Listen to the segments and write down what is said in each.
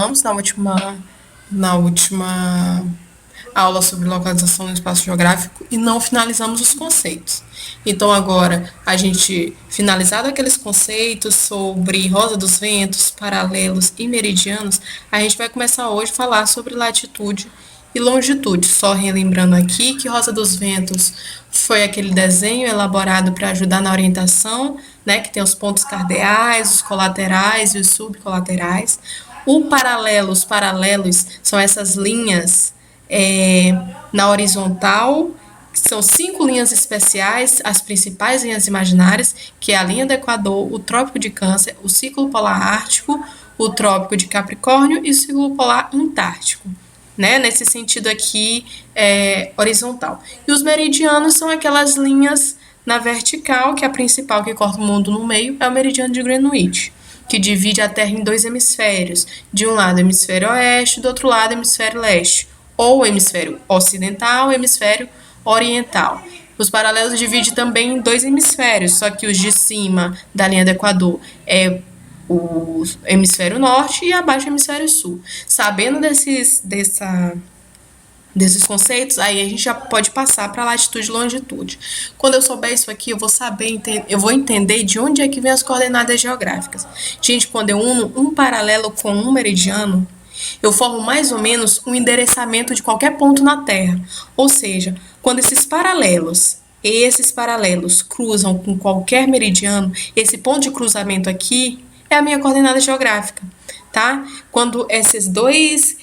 Vamos na última aula sobre localização no espaço geográfico e não finalizamos os conceitos. Então, agora, a gente, finalizado aqueles conceitos sobre roda dos ventos, paralelos e meridianos, a gente vai começar hoje a falar sobre latitude e longitude. Só relembrando aqui que roda dos ventos foi aquele desenho elaborado para ajudar na orientação, né, que tem os pontos cardeais, os colaterais e os subcolaterais. Os paralelos são essas linhas na horizontal, são 5 linhas especiais, as principais linhas imaginárias, que é a linha do Equador, o Trópico de Câncer, o Círculo Polar Ártico, o Trópico de Capricórnio e o Círculo Polar Antártico, né? Nesse sentido aqui, horizontal. E os meridianos são aquelas linhas na vertical, que é a principal que corta o mundo no meio, é o meridiano de Greenwich, que divide a Terra em 2 hemisférios. De um lado, hemisfério oeste, do outro lado, hemisfério leste. Ou hemisfério ocidental, hemisfério oriental. Os paralelos dividem também em 2 hemisférios, só que os de cima da linha do Equador é o hemisfério norte e abaixo o hemisfério sul. Sabendo desses conceitos, aí a gente já pode passar para latitude e longitude. Quando eu souber isso aqui, eu vou entender de onde é que vem as coordenadas geográficas. Gente, quando eu uno um paralelo com um meridiano, eu formo mais ou menos um endereçamento de qualquer ponto na Terra. Ou seja, quando esses paralelos cruzam com qualquer meridiano, esse ponto de cruzamento aqui é a minha coordenada geográfica, tá? Quando essas duas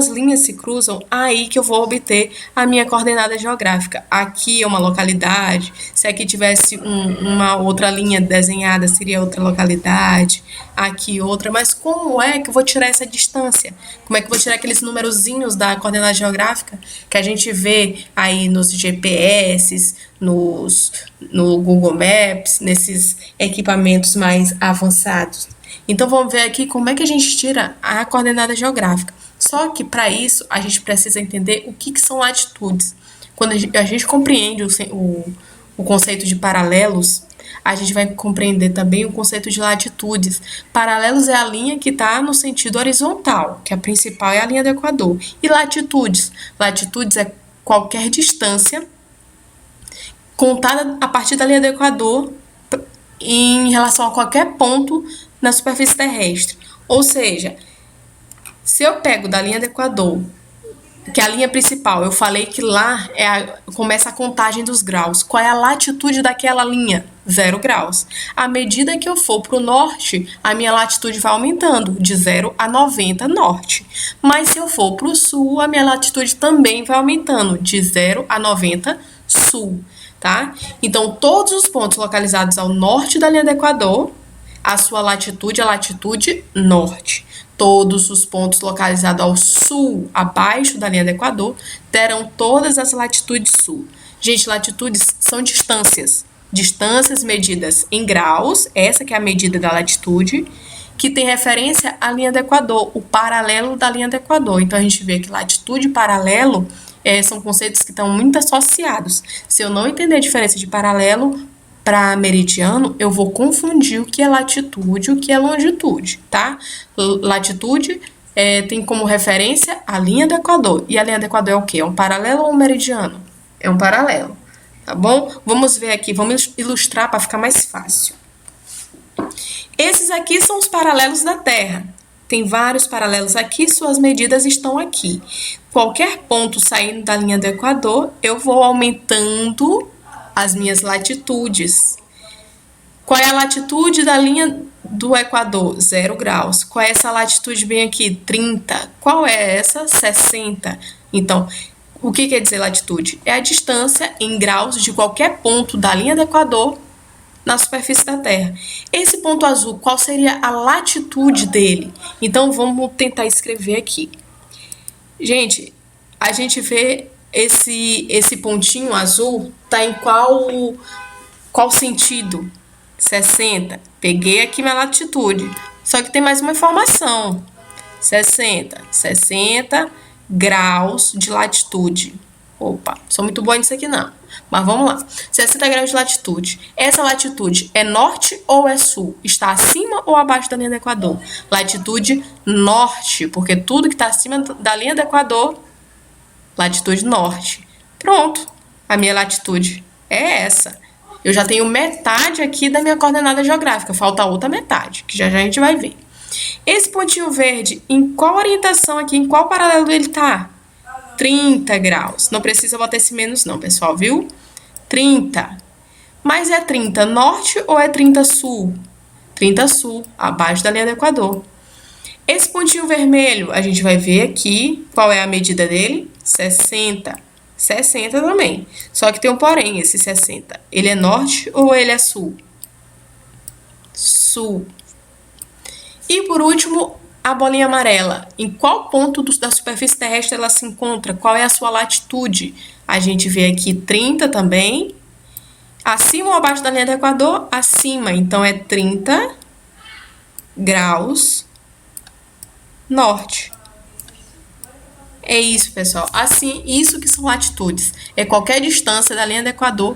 linhas se cruzam, aí que eu vou obter a minha coordenada geográfica. Aqui é uma localidade, se aqui tivesse uma outra linha desenhada, seria outra localidade, aqui outra, mas como é que eu vou tirar essa distância? Como é que eu vou tirar aqueles numerozinhos da coordenada geográfica que a gente vê aí nos GPS, no Google Maps, nesses equipamentos mais avançados? Então, vamos ver aqui como é que a gente tira a coordenada geográfica. Só que, para isso, a gente precisa entender o que são latitudes. Quando a gente compreende o conceito de paralelos, a gente vai compreender também o conceito de latitudes. Paralelos é a linha que está no sentido horizontal, que a principal é a linha do Equador. E latitudes? Latitudes é qualquer distância contada a partir da linha do Equador em relação a qualquer ponto na superfície terrestre. Ou seja, se eu pego da linha do Equador, que é a linha principal, eu falei que lá começa a contagem dos graus. Qual é a latitude daquela linha? 0 graus. À medida que eu for para o norte, a minha latitude vai aumentando, de 0 a 90 norte. Mas se eu for para o sul, a minha latitude também vai aumentando, de 0 a 90 sul. Tá? Então, todos os pontos localizados ao norte da linha do Equador, a sua latitude é a latitude norte. Todos os pontos localizados ao sul, abaixo da linha do Equador, terão todas as latitudes sul. Gente, latitudes são distâncias. Distâncias medidas em graus, essa que é a medida da latitude, que tem referência à linha do Equador, o paralelo da linha do Equador. Então, a gente vê que latitude e paralelo são conceitos que estão muito associados. Se eu não entender a diferença de paralelo para meridiano, eu vou confundir o que é latitude e o que é longitude, tá? Latitude tem como referência a linha do Equador. E a linha do Equador é o quê? É um paralelo ou um meridiano? É um paralelo, tá bom? Vamos ver aqui, vamos ilustrar para ficar mais fácil. Esses aqui são os paralelos da Terra. Tem vários paralelos aqui, suas medidas estão aqui. Qualquer ponto saindo da linha do Equador, eu vou aumentando as minhas latitudes. Qual é a latitude da linha do Equador? 0 graus. Qual é essa latitude bem aqui? 30. Qual é essa? 60. Então, o que quer dizer latitude? É a distância em graus de qualquer ponto da linha do Equador na superfície da Terra. Esse ponto azul, qual seria a latitude dele? Então, vamos tentar escrever aqui. Gente, a gente vê esse pontinho azul, tá em qual sentido? 60. Peguei aqui minha latitude. Só que tem mais uma informação. 60 graus de latitude. Opa, sou muito boa nisso aqui não. Mas vamos lá. 60 graus de latitude. Essa latitude é norte ou é sul? Está acima ou abaixo da linha do Equador? Latitude norte, porque tudo que está acima da linha do Equador, latitude norte. Pronto, a minha latitude é essa. Eu já tenho metade aqui da minha coordenada geográfica, falta a outra metade, que já já a gente vai ver. Esse pontinho verde, em qual orientação aqui, em qual paralelo ele está? 30 graus. Não precisa botar esse menos não, pessoal, viu? 30. Mas é 30 norte ou é 30 sul? 30 sul, abaixo da linha do Equador. Esse pontinho vermelho, a gente vai ver aqui qual é a medida dele? 60. 60 também. Só que tem um porém, esse 60. Ele é norte ou ele é sul? Sul. E por último, a bolinha amarela. Em qual ponto da superfície terrestre ela se encontra? Qual é a sua latitude? A gente vê aqui 30 também. Acima ou abaixo da linha do Equador? Acima. Então, é 30 graus norte. É isso, pessoal. Assim, isso que são latitudes. É qualquer distância da linha do Equador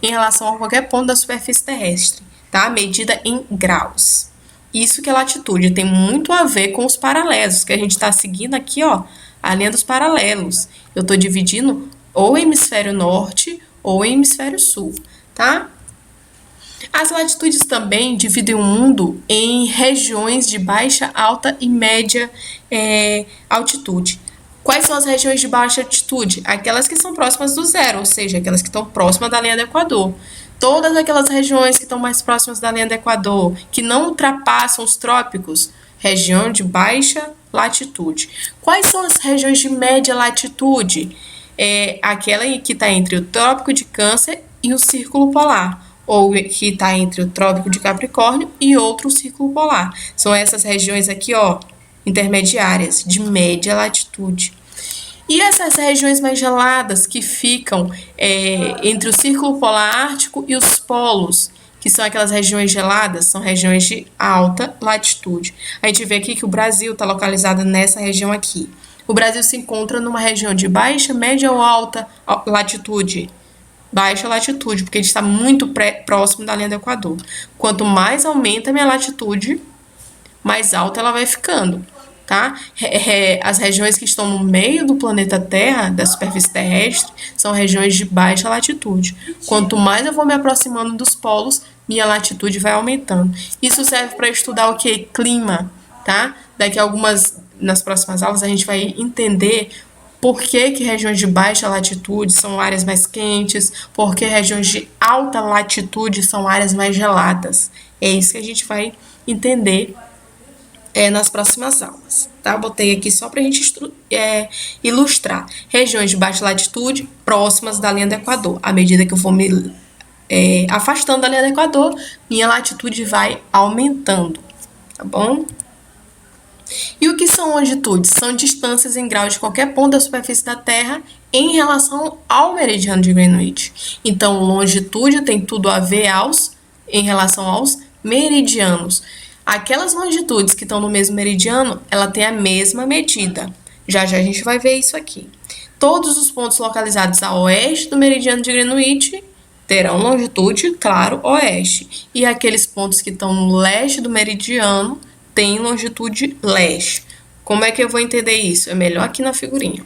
em relação a qualquer ponto da superfície terrestre, tá? Medida em graus. Isso que é latitude. Tem muito a ver com os paralelos, que a gente está seguindo aqui, ó, a linha dos paralelos. Eu estou dividindo ou hemisfério norte ou hemisfério sul, tá? As latitudes também dividem o mundo em regiões de baixa, alta e média altitude. Quais são as regiões de baixa altitude? Aquelas que são próximas do zero, ou seja, aquelas que estão próximas da linha do Equador. Todas aquelas regiões que estão mais próximas da linha do Equador, que não ultrapassam os trópicos, região de baixa latitude. Quais são as regiões de média latitude? Aquela que está entre o Trópico de Câncer e o Círculo Polar, ou que está entre o Trópico de Capricórnio e outro Círculo Polar. São essas regiões aqui, ó, intermediárias, de média latitude. E essas regiões mais geladas que ficam entre o Círculo Polar Ártico e os polos, que são aquelas regiões geladas, são regiões de alta latitude. A gente vê aqui que o Brasil está localizado nessa região aqui. O Brasil se encontra numa região de baixa, média ou alta latitude? Baixa latitude, porque ele está muito próximo da linha do Equador. Quanto mais aumenta a minha latitude, mais alta ela vai ficando, tá? As regiões que estão no meio do planeta Terra, da superfície terrestre, são regiões de baixa latitude. Quanto mais eu vou me aproximando dos polos, minha latitude vai aumentando. Isso serve para estudar o que? Clima, tá? Nas próximas aulas, a gente vai entender por que regiões de baixa latitude são áreas mais quentes, por que regiões de alta latitude são áreas mais geladas. É isso que a gente vai entender nas próximas aulas, tá? Botei aqui só para a gente ilustrar. Regiões de baixa latitude próximas da linha do Equador. À medida que eu vou me afastando da linha do Equador, minha latitude vai aumentando, tá bom? E o que são longitudes? São distâncias em graus de qualquer ponto da superfície da Terra em relação ao meridiano de Greenwich. Então, longitude tem tudo a ver em relação aos meridianos. Aquelas longitudes que estão no mesmo meridiano, ela tem a mesma medida. Já já a gente vai ver isso aqui. Todos os pontos localizados a oeste do meridiano de Greenwich terão longitude, claro, oeste. E aqueles pontos que estão no leste do meridiano têm longitude leste. Como é que eu vou entender isso? É melhor aqui na figurinha.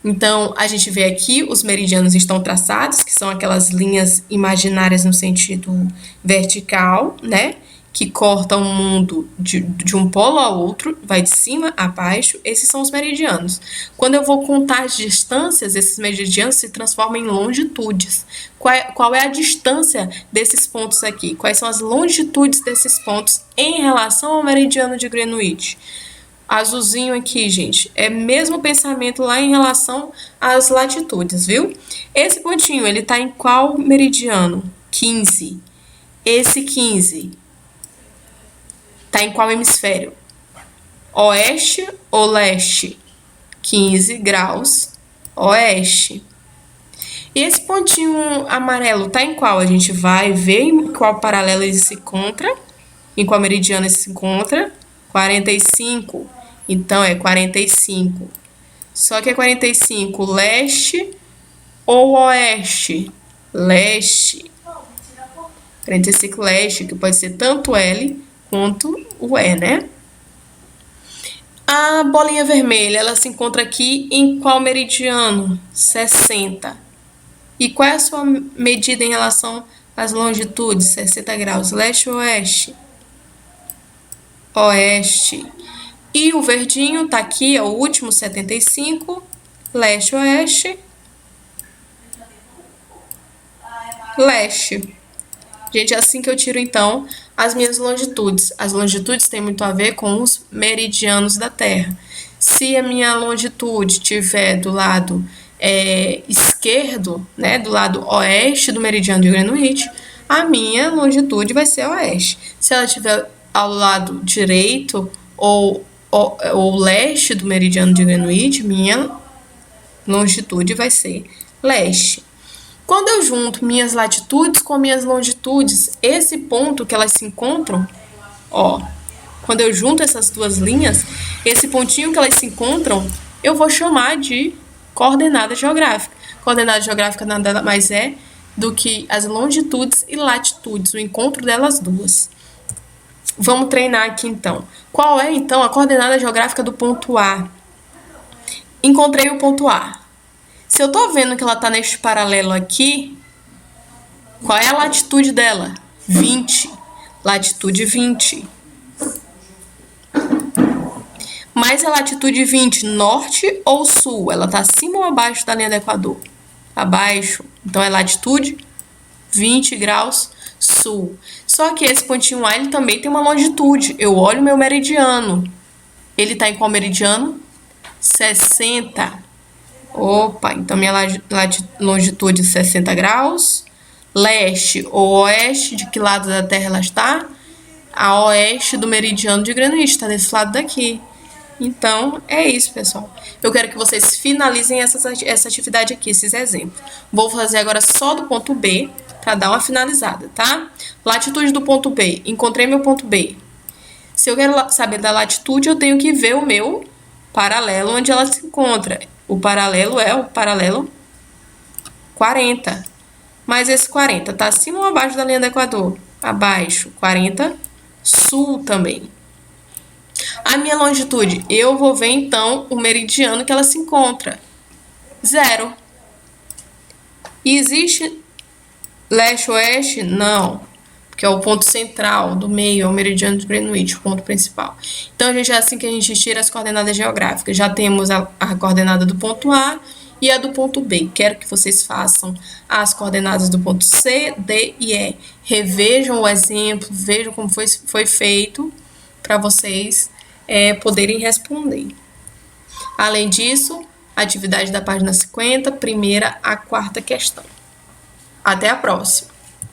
Então, a gente vê aqui, os meridianos estão traçados, que são aquelas linhas imaginárias no sentido vertical, né? Que cortam o mundo de um polo ao outro, vai de cima a baixo. Esses são os meridianos. Quando eu vou contar as distâncias, esses meridianos se transformam em longitudes. Qual é a distância desses pontos aqui? Quais são as longitudes desses pontos em relação ao meridiano de Greenwich? Azulzinho aqui, gente, é mesmo pensamento lá em relação às latitudes, viu? Esse pontinho, ele tá em qual meridiano? 15. Esse 15 tá em qual hemisfério? Oeste ou leste? 15 graus oeste. E esse pontinho amarelo tá em qual? A gente vai ver em qual paralelo ele se encontra, em qual meridiano ele se encontra. 45. Então, é 45. Só que é 45 leste ou oeste? Leste. Parêntese leste, que pode ser tanto L quanto o E, né? A bolinha vermelha, ela se encontra aqui em qual meridiano? 60. E qual é a sua medida em relação às longitudes? 60 graus. Leste ou oeste? Oeste. E o verdinho tá aqui, é o último, 75. Leste ou oeste? Leste. Gente, é assim que eu tiro, então, as minhas longitudes. As longitudes têm muito a ver com os meridianos da Terra. Se a minha longitude estiver do lado esquerdo, né, do lado oeste do meridiano de Greenwich, a minha longitude vai ser oeste. Se ela estiver ao lado direito ou leste do meridiano de Greenwich, minha longitude vai ser leste. Quando eu junto minhas latitudes com minhas longitudes, esse ponto que elas se encontram, ó, quando eu junto essas duas linhas, esse pontinho que elas se encontram, eu vou chamar de coordenada geográfica. Coordenada geográfica nada mais é do que as longitudes e latitudes, o encontro delas duas. Vamos treinar aqui então. Qual é então a coordenada geográfica do ponto A? Encontrei o ponto A. Se eu tô vendo que ela tá neste paralelo aqui, qual é a latitude dela? 20. Latitude 20. Mas a latitude 20, norte ou sul? Ela tá acima ou abaixo da linha do Equador? Abaixo. Então, é latitude 20 graus sul. Só que esse pontinho A, ele também tem uma longitude. Eu olho o meu meridiano. Ele tá em qual meridiano? 60. Opa, então minha longitude é 60 graus. Leste ou oeste, de que lado da Terra ela está? A oeste do meridiano de Greenwich, está desse lado daqui. Então, é isso, pessoal. Eu quero que vocês finalizem essa atividade aqui, esses exemplos. Vou fazer agora só do ponto B, para dar uma finalizada, tá? Latitude do ponto B. Encontrei meu ponto B. Se eu quero saber da latitude, eu tenho que ver o meu paralelo onde ela se encontra. O paralelo é o paralelo 40. Mas esse 40 tá acima ou abaixo da linha do Equador? Abaixo. 40, sul também. A minha longitude, eu vou ver então o meridiano que ela se encontra. 0. E existe leste-oeste? Não. Porque é o ponto central do meio, é o meridiano de Greenwich, o ponto principal. Então, gente, é assim que a gente tira as coordenadas geográficas. Já temos a coordenada do ponto A e a do ponto B. Quero que vocês façam as coordenadas do ponto C, D e E. Revejam o exemplo, vejam como foi feito para vocês poderem responder. Além disso, atividade da página 50, primeira a quarta questão. Até a próxima!